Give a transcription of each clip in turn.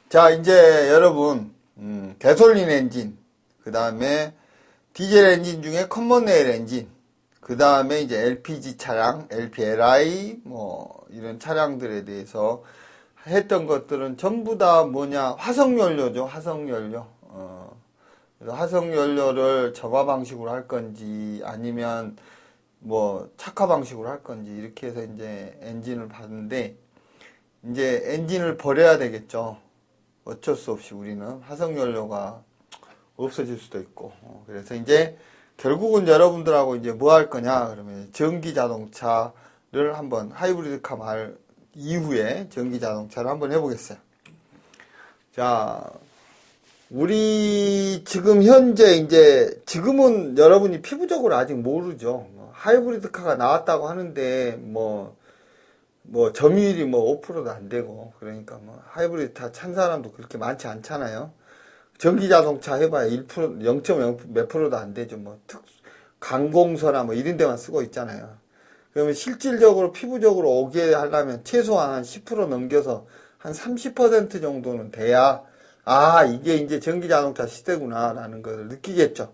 자, 이제 여러분, 가솔린 엔진, 그 다음에 디젤 엔진 중에 커먼 레일 엔진, 그 다음에 이제 LPG 차량, LPLI, 뭐, 이런 차량들에 대해서 했던 것들은 전부 다 뭐냐, 화석연료죠, 화석연료. 그래서 화석연료를 저가 방식으로 할 건지, 아니면 뭐, 착화 방식으로 할 건지, 이렇게 해서 이제 엔진을 봤는데, 이제 엔진을 버려야 되겠죠. 어쩔 수 없이 우리는 화석연료가 없어질 수도 있고. 그래서 이제 결국은 여러분들하고 이제 뭐 할 거냐 그러면 전기 자동차를 한번 하이브리드카 말 이후에 전기 자동차를 한번 해보겠어요. 자, 우리 지금 현재 이제 지금은 여러분이 피부적으로 아직 모르죠. 하이브리드카가 나왔다고 하는데 뭐 점유율이 뭐 5%도 안 되고, 그러니까 뭐 하이브리드 다 찬 사람도 그렇게 많지 않잖아요. 전기 자동차 해봐야 1%, 0.0 몇 프로도 안 되죠. 뭐 관공서나 뭐 이런 데만 쓰고 있잖아요. 그러면 실질적으로 피부적으로 오게 하려면 최소한 한 10% 넘겨서 한 30% 정도는 돼야, 아, 이게 이제 전기 자동차 시대구나 라는 걸 느끼겠죠.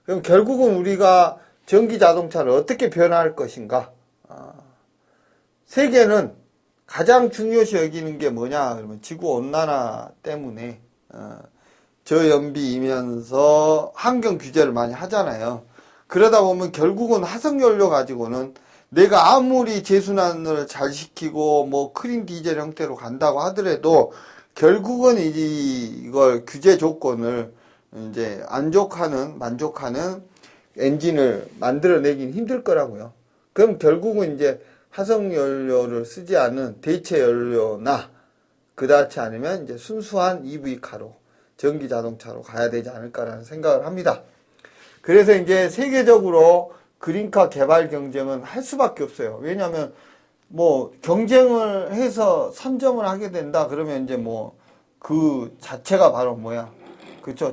그럼 결국은 우리가 전기 자동차를 어떻게 변화할 것인가? 세계는 가장 중요시 여기는 게 뭐냐 그러면 지구온난화 때문에 저연비이면서 환경 규제를 많이 하잖아요. 그러다 보면 결국은 화석연료 가지고는 내가 아무리 재순환을 잘 시키고 뭐 크린 디젤 형태로 간다고 하더라도 결국은 이걸 규제 조건을 이제 만족하는 엔진을 만들어내긴 힘들 거라고요. 그럼 결국은 이제 화석연료를 쓰지 않은 대체 연료나 그렇지 않으면 이제 순수한 EV카로 전기 자동차로 가야 되지 않을까라는 생각을 합니다. 그래서 이제 세계적으로 그린카 개발 경쟁은 할 수밖에 없어요. 왜냐하면 뭐 경쟁을 해서 선점을 하게 된다 그러면 이제 뭐 그 자체가 바로 뭐야, 그렇죠?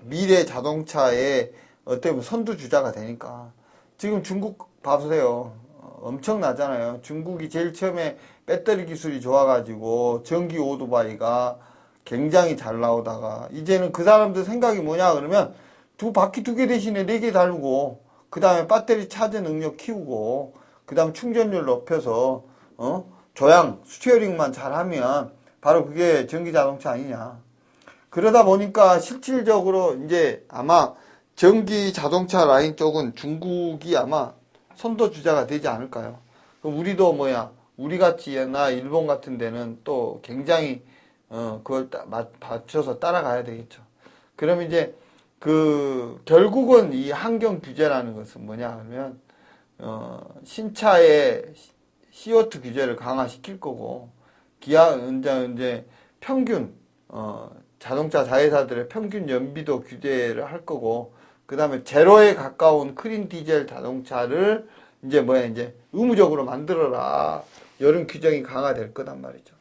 미래 자동차의 어떤 선두주자가 되니까. 지금 중국 봐보세요. 엄청나잖아요. 중국이 제일 처음에 배터리 기술이 좋아가지고 전기 오토바이가 굉장히 잘 나오다가 이제는 그 사람들 생각이 뭐냐 그러면 바퀴 2개 대신에 4개 달고 그 다음에 배터리 차저 능력 키우고 그 다음 충전율 높여서 조향 스티어링만 잘하면 바로 그게 전기 자동차 아니냐. 그러다 보니까 실질적으로 이제 아마 전기 자동차 라인 쪽은 중국이 아마 선도주자가 되지 않을까요? 그럼 우리도 우리 같이나 일본 같은 데는 또 굉장히 그걸 맞춰서 따라가야 되겠죠. 그럼 이제 결국은 이 환경 규제라는 것은 뭐냐 하면 신차의 CO2 규제를 강화시킬 거고, 이제 평균 자동차 자회사들의 평균 연비도 규제를 할 거고, 그 다음에 제로에 가까운 크린 디젤 자동차를 이제 의무적으로 만들어라, 이런 규정이 강화될 거단 말이죠.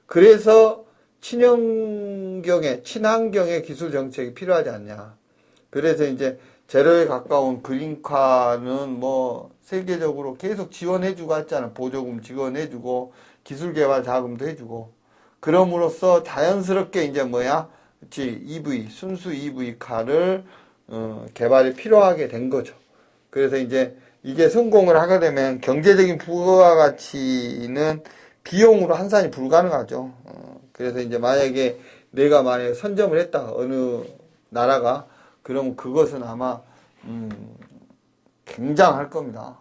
그래서 친환경의 기술 정책이 필요하지 않냐. 그래서 이제 제로에 가까운 그린카는 뭐 세계적으로 계속 지원해주고 했잖아. 보조금 지원해주고 기술 개발 자금도 해주고. 그럼으로써 자연스럽게 이제 순수 EV 카를 개발이 필요하게 된 거죠. 그래서 이제 이게 성공을 하게 되면 경제적인 부가가치는 비용으로 환산이 불가능하죠. 그래서 이제 내가 만약에 선점을 했다, 어느 나라가, 그럼 그것은 아마 굉장할 겁니다.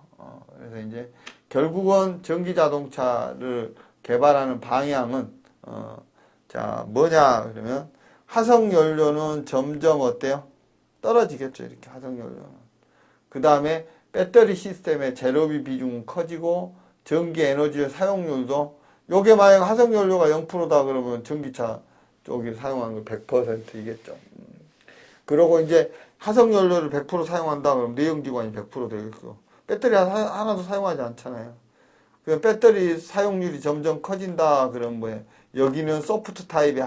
그래서 이제 결국은 전기 자동차를 개발하는 방향은 뭐냐 그러면 화석연료는 점점 어때요? 떨어지겠죠. 이렇게 화석연료는. 그 다음에 배터리 시스템의 제로비 비중은 커지고 전기 에너지의 사용률도, 요게 만약 화석연료가 0%다 그러면 전기차 쪽이 사용하는 거 100%이겠죠. 그러고 이제 화석연료를 100% 사용한다 그러면 내연기관이 100% 되겠고, 배터리 하나도 사용하지 않잖아요. 그 배터리 사용률이 점점 커진다 그러면 여기는 소프트 타입의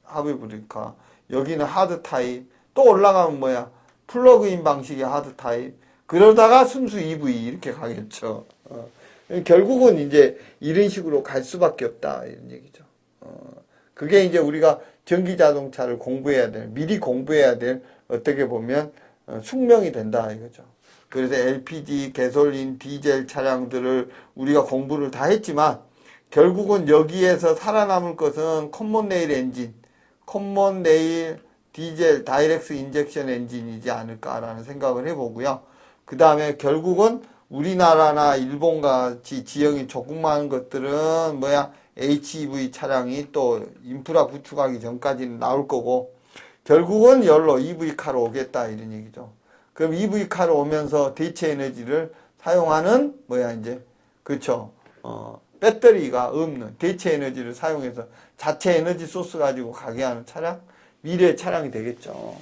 하이브리드카, 여기는 하드 타입, 또 올라가면 플러그인 방식의 하드 타입, 그러다가 순수 EV 이렇게 가겠죠. 결국은 이제 이런 식으로 갈 수밖에 없다, 이런 얘기죠. 그게 이제 우리가 전기 자동차를 공부해야 될, 미리 공부해야 될 어떻게 보면 숙명이 된다 이거죠. 그래서 LPG, 가솔린, 디젤 차량들을 우리가 공부를 다 했지만 결국은 여기에서 살아남을 것은 컴먼 레일 엔진, 컴먼 레일 디젤 다이렉트 인젝션 엔진이지 않을까라는 생각을 해보고요. 그 다음에 결국은 우리나라나 일본 같이 지형이 조그마한 것들은 HEV 차량이 또 인프라 구축하기 전까지는 나올 거고 결국은 열로 EV카로 오겠다 이런 얘기죠. 그럼 EV카로 오면서 대체 에너지를 사용하는 그렇죠. 배터리가 없는 대체 에너지를 사용해서 자체 에너지 소스 가지고 가게 하는 차량, 미래의 차량이 되겠죠.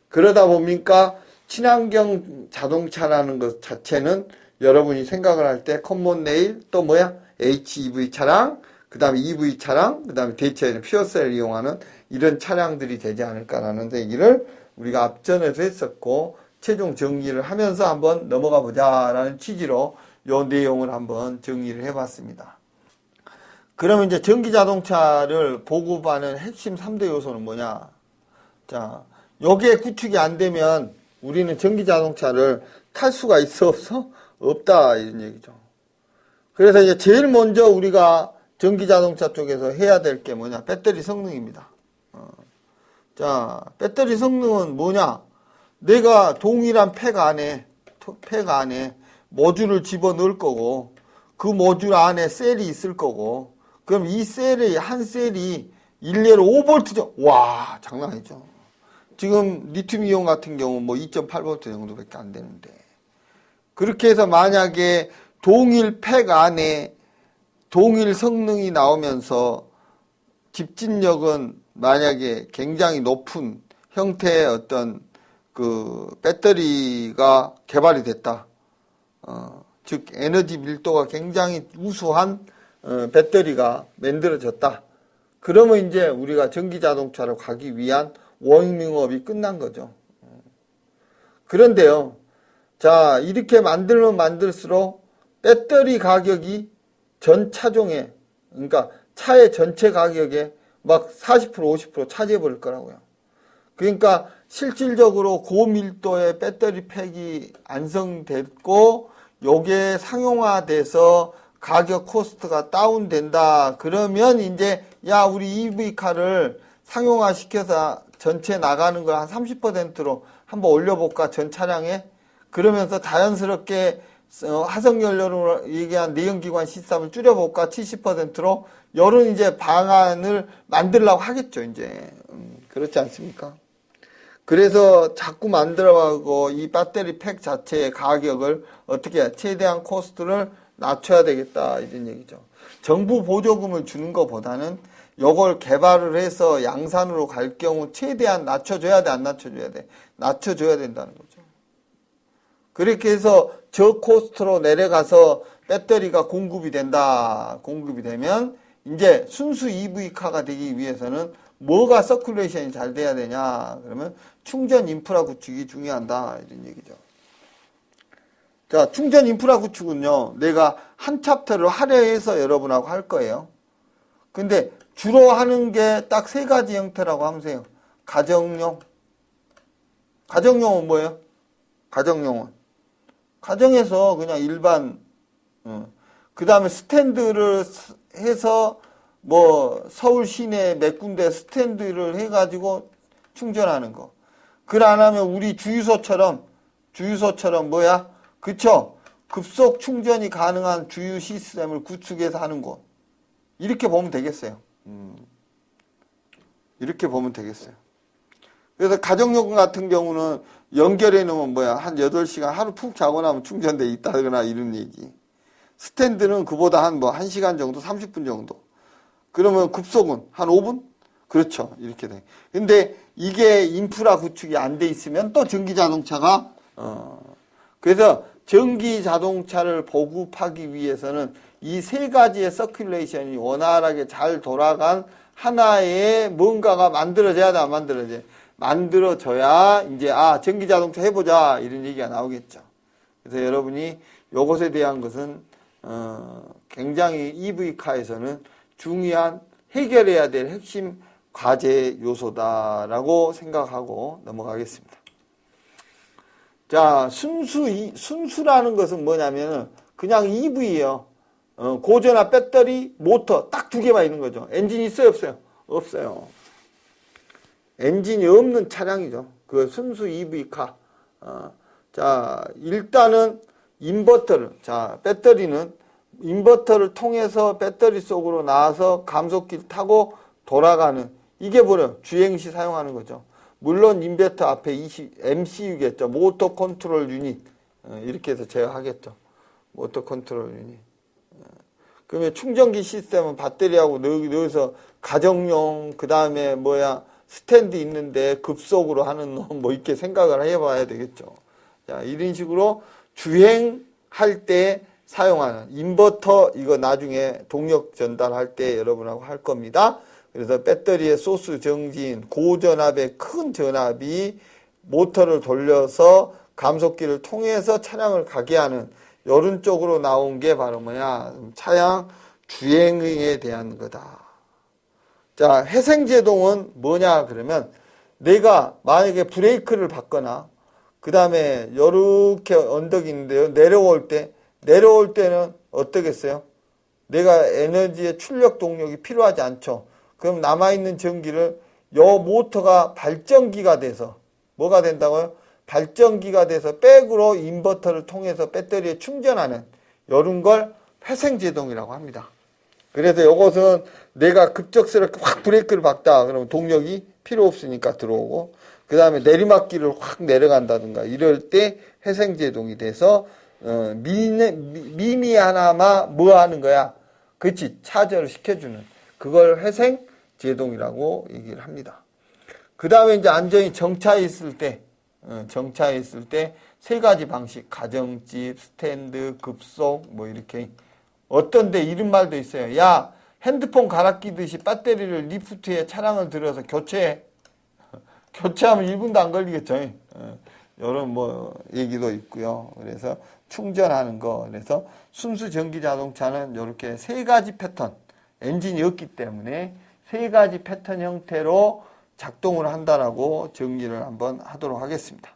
그러다 보니까 친환경 자동차라는 것 자체는 여러분이 생각을 할 때 컴먼 레일 또 HEV 차량, 그 다음에 EV 차량, 그 다음에 대체 에너지 퓨어셀을 이용하는 이런 차량들이 되지 않을까라는 얘기를 우리가 앞전에도 했었고 최종 정리를 하면서 한번 넘어가 보자라는 취지로 요 내용을 한번 정리를 해봤습니다. 그러면 이제 전기 자동차를 보급하는 핵심 3대 요소는 뭐냐? 자, 요게 구축이 안 되면 우리는 전기 자동차를 탈 수가 있어 없어? 없다 이런 얘기죠. 그래서 이제 제일 먼저 우리가 전기 자동차 쪽에서 해야 될 게 뭐냐? 배터리 성능입니다. 자, 배터리 성능은 뭐냐? 내가 동일한 팩 안에 모듈을 집어넣을 거고 그 모듈 안에 셀이 있을 거고 그럼 이 셀의 한 셀이 일례로 5V죠. 와, 장난 아니죠. 지금 리튬 이온 같은 경우 2.8V 정도밖에 안 되는데 그렇게 해서 만약에 동일 팩 안에 동일 성능이 나오면서 집진력은 만약에 굉장히 높은 형태의 어떤 그 배터리가 개발이 됐다. 즉 에너지 밀도가 굉장히 우수한 배터리가 만들어졌다. 그러면 이제 우리가 전기 자동차로 가기 위한 워밍업이 끝난 거죠. 그런데요. 자, 이렇게 만들면 만들수록 배터리 가격이 전 차종에 그러니까 차의 전체 가격에 막 40% 50% 차지해 버릴 거라고요. 그러니까 실질적으로 고밀도의 배터리 팩이 완성됐고 요게 상용화돼서 가격 코스트가 다운된다. 그러면 이제 우리 EV카를 상용화 시켜서 전체 나가는 걸 한 30%로 한번 올려볼까 전 차량에 그러면서 자연스럽게 화석연료로 얘기한 내연기관 시스템을 줄여볼까 70%로 요런 이제 방안을 만들려고 하겠죠 이제 그렇지 않습니까? 그래서 자꾸 만들어가고 이 배터리 팩 자체의 가격을 어떻게 해야 최대한 코스트를 낮춰야 되겠다 이런 얘기죠. 정부 보조금을 주는 것보다는 요걸 개발을 해서 양산으로 갈 경우 최대한 낮춰줘야 돼, 안 낮춰줘야 돼? 낮춰줘야 된다는 거죠. 그렇게 해서 저코스트로 내려가서 배터리가 공급이 된다. 공급이 되면 이제 순수 EV카가 되기 위해서는 뭐가 서큘레이션이 잘 돼야 되냐? 그러면 충전 인프라 구축이 중요하다. 이런 얘기죠. 자, 충전 인프라 구축은요, 내가 한 챕터를 할애해서 여러분하고 할 거예요. 근데 주로 하는 게 딱 세 가지 형태라고 하면 돼요. 가정용. 가정용은 뭐예요? 가정용은. 가정에서 그냥 일반, 그 다음에 스탠드를 해서 서울 시내 몇 군데 스탠드를 해가지고 충전하는 거. 그걸 안 하면 우리 주유소처럼 그쵸? 급속 충전이 가능한 주유 시스템을 구축해서 하는 곳. 이렇게 보면 되겠어요. 이렇게 보면 되겠어요. 그래서 가정용 같은 경우는 연결해 놓으면 한 8시간 하루 푹 자고 나면 충전돼 있다거나 이런 얘기. 스탠드는 그보다 한 1시간 정도, 30분 정도. 그러면 급속은 한 5분? 그렇죠. 이렇게 돼. 근데 이게 인프라 구축이 안 돼 있으면 또 전기 자동차가, 그래서 전기 자동차를 보급하기 위해서는 이 세 가지의 서큘레이션이 원활하게 잘 돌아간 하나의 뭔가가 만들어져야 돼, 안 만들어져야 돼? 만들어져야 이제 전기 자동차 해보자 이런 얘기가 나오겠죠. 그래서 여러분이 요것에 대한 것은 굉장히 EV카에서는 중요한 해결해야 될 핵심 과제 요소다라고 생각하고 넘어가겠습니다. 자, 순수라는 것은 뭐냐면은 그냥 EV예요. 고전압 배터리, 모터 딱 두 개만 있는 거죠. 엔진 있어요, 없어요? 없어요. 엔진이 없는 차량이죠. 그 순수 EV카. 자, 일단은 인버터를, 자, 배터리는 인버터를 통해서 배터리 속으로 나와서 감속기를 타고 돌아가는, 이게 뭐냐? 주행시 사용하는 거죠. 물론 인버터 앞에 MCU겠죠. 모터 컨트롤 유닛. 이렇게 해서 제어하겠죠. 모터 컨트롤 유닛. 그러면 충전기 시스템은 배터리하고 넣어서 가정용, 그 다음에 스탠드 있는데 급속으로 하는 놈, 이렇게 생각을 해봐야 되겠죠. 자, 이런 식으로 주행할 때 사용하는 인버터, 이거 나중에 동력 전달할 때 여러분하고 할 겁니다. 그래서 배터리의 소스 정진, 고전압의 큰 전압이 모터를 돌려서 감속기를 통해서 차량을 가게 하는 이런 쪽으로 나온 게 바로 뭐냐? 차량 주행에 대한 거다. 자, 회생제동은 뭐냐? 그러면 내가 만약에 브레이크를 밟거나 그 다음에 이렇게 언덕이 있는데요. 내려올 때는 어떻겠어요? 내가 에너지의 출력 동력이 필요하지 않죠. 그럼 남아있는 전기를 요 모터가 발전기가 돼서 뭐가 된다고요? 발전기가 돼서 백으로 인버터를 통해서 배터리에 충전하는 이런 걸 회생제동이라고 합니다. 그래서 이것은 내가 급작스럽게 확 브레이크를 밟다 그러면 동력이 필요 없으니까 들어오고, 그 다음에 내리막길을 확 내려간다든가 이럴 때 회생제동이 돼서 미미하나마 뭐 하는 거야? 그치, 차저를 시켜주는 그걸 회생제동이라고 얘기를 합니다. 그 다음에 이제 안전이 정차해 있을 때 세 가지 방식, 가정집, 스탠드, 급속, 이렇게. 어떤데 이런 말도 있어요. 야, 핸드폰 갈아 끼듯이 배터리를 리프트에 차량을 들어서 교체해. 교체하면 1분도 안 걸리겠죠. 이런 얘기도 있고요. 그래서 충전하는 거. 그래서 순수 전기 자동차는 이렇게 세 가지 패턴, 엔진이 없기 때문에 세 가지 패턴 형태로 작동을 한다라고 정리를 한번 하도록 하겠습니다.